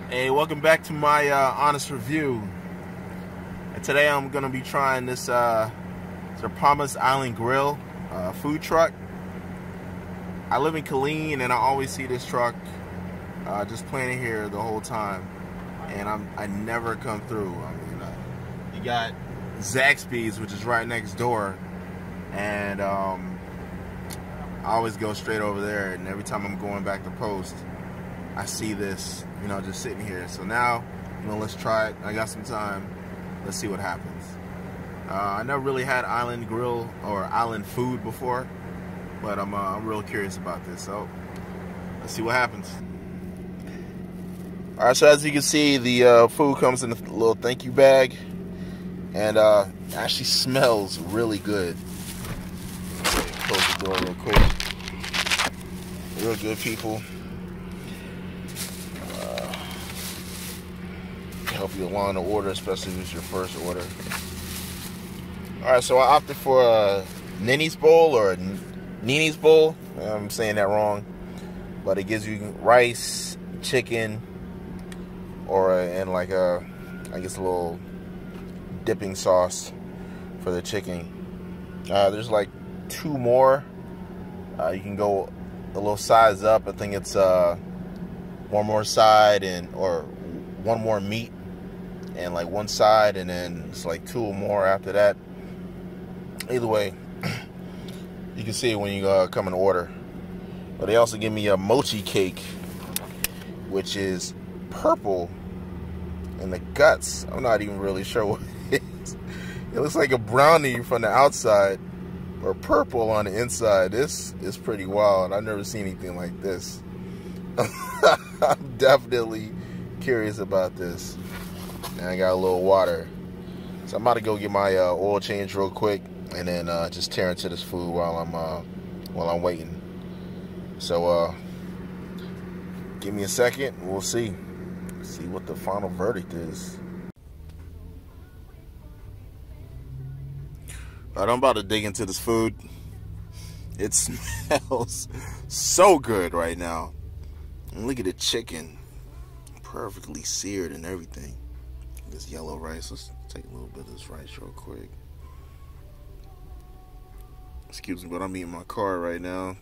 Hey, welcome back to my honest review. And today I'm gonna be trying this Zarpana's Island Grill food truck. I live in Killeen and I always see this truck just planted here the whole time, and I never come through. I mean, you got Zaxby's, which is right next door, and I always go straight over there. And every time I'm going back to post, I see this, just sitting here. So now, let's try it. I got some time. Let's see what happens. I never really had island grill or island food before, but I'm real curious about this. So let's see what happens. All right. So as you can see, the food comes in a little thank you bag, and it actually smells really good. Close the door real quick. Real good, people. Help you along the order, especially if it's your first order. Alright, so I opted for a Nini's bowl or Nini's bowl. I'm saying that wrong, but it gives you rice, chicken, and like I guess a little dipping sauce for the chicken. There's like two more. You can go a little size up. I think it's one more side or one more meat and like one side, and then it's like two or more after that. Either way, you can see it when you come and order. But they also give me a mochi cake, which is purple in the guts. I'm not even really sure what it is. It looks like a brownie from the outside, or purple on the inside. This is pretty wild. I've never seen anything like this. I'm definitely curious about this. And I got a little water, so I'm about to go get my oil change real quick, and then just tear into this food while I'm waiting. So give me a second, and we'll see what the final verdict is. All right, I'm about to dig into this food. It smells so good right now. And look at the chicken, perfectly seared and everything. This yellow rice. Let's take a little bit of this rice real quick. Excuse me, but I'm eating my car right now.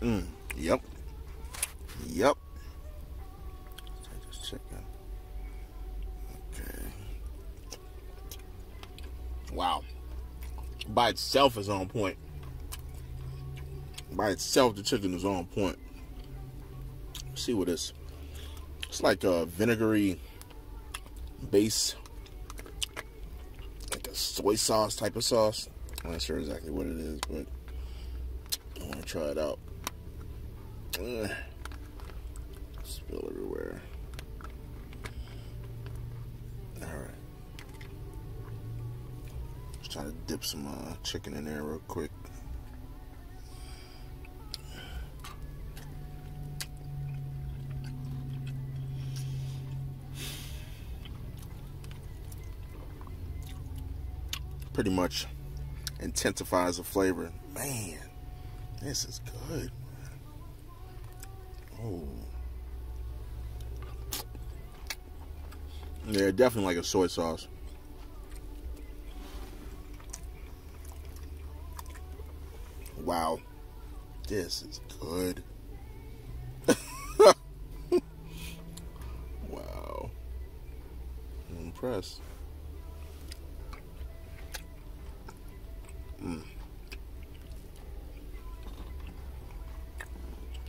Yep. Take this chicken. Okay. Wow. By itself is on point. By itself, the chicken is on point. Let's see what it's like, a vinegary base, like a soy sauce type of sauce. I'm not sure exactly what it is, but I want to try it out. Spill everywhere. Alright. Just trying to dip some chicken in there real quick. Pretty much intensifies the flavor. Man, this is good. Oh. Yeah, definitely like a soy sauce. Wow. This is good. Wow. I'm impressed.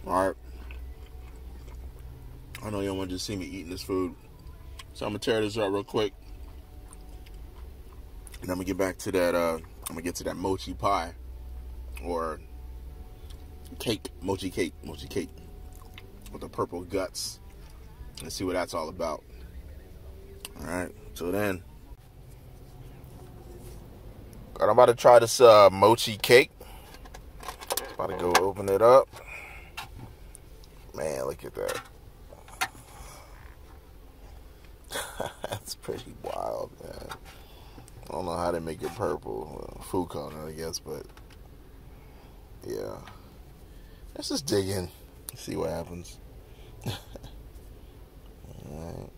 Alright. I know y'all want to just see me eating this food, so I'm going to tear this up real quick. And I'm going to get back to that, I'm going to get to that mochi pie. Or cake. Mochi cake. With the purple guts. Let's see what that's all about. Alright. Till then. I'm about to try this mochi cake. About to go open it up. Man, look at that. That's pretty wild, man. I don't know how they make it purple. Food color, I guess, but yeah. Let's just dig in. See what happens. Alright.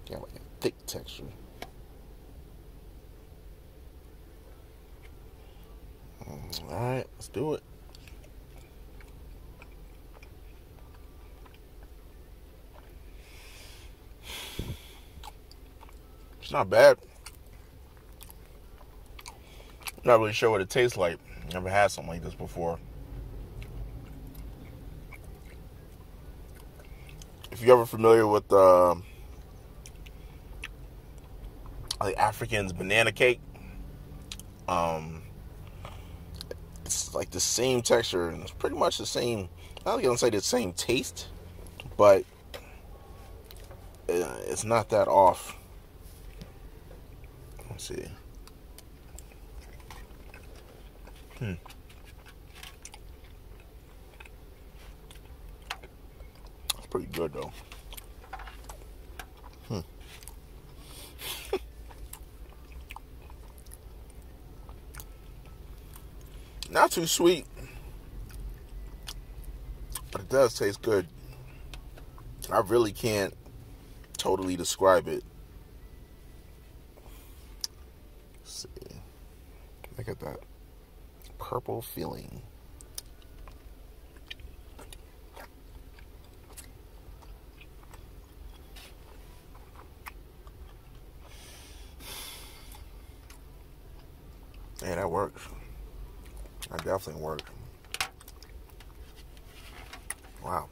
Got like a thick texture. Alright, let's do it. It's not bad. Not really sure what it tastes like. Never had something like this before. If you're ever familiar with like African's banana cake, it's like the same texture and it's pretty much the same. I don't gonna say the same taste, but it's not that off. Let's see. It's pretty good though. Not too sweet, but it does taste good. I really can't totally describe it. Let's see. Look at that purple filling. Yeah, that works. That definitely worked. Wow.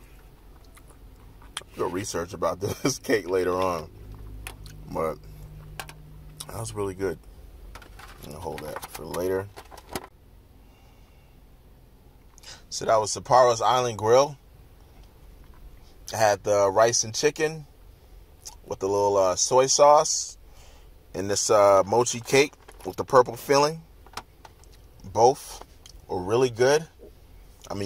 I'll go research about this cake later on. But that was really good. I'm gonna hold that for later. So that was Sapporo's Island Grill. I had the rice and chicken with the little soy sauce and this mochi cake with the purple filling. Both were really good.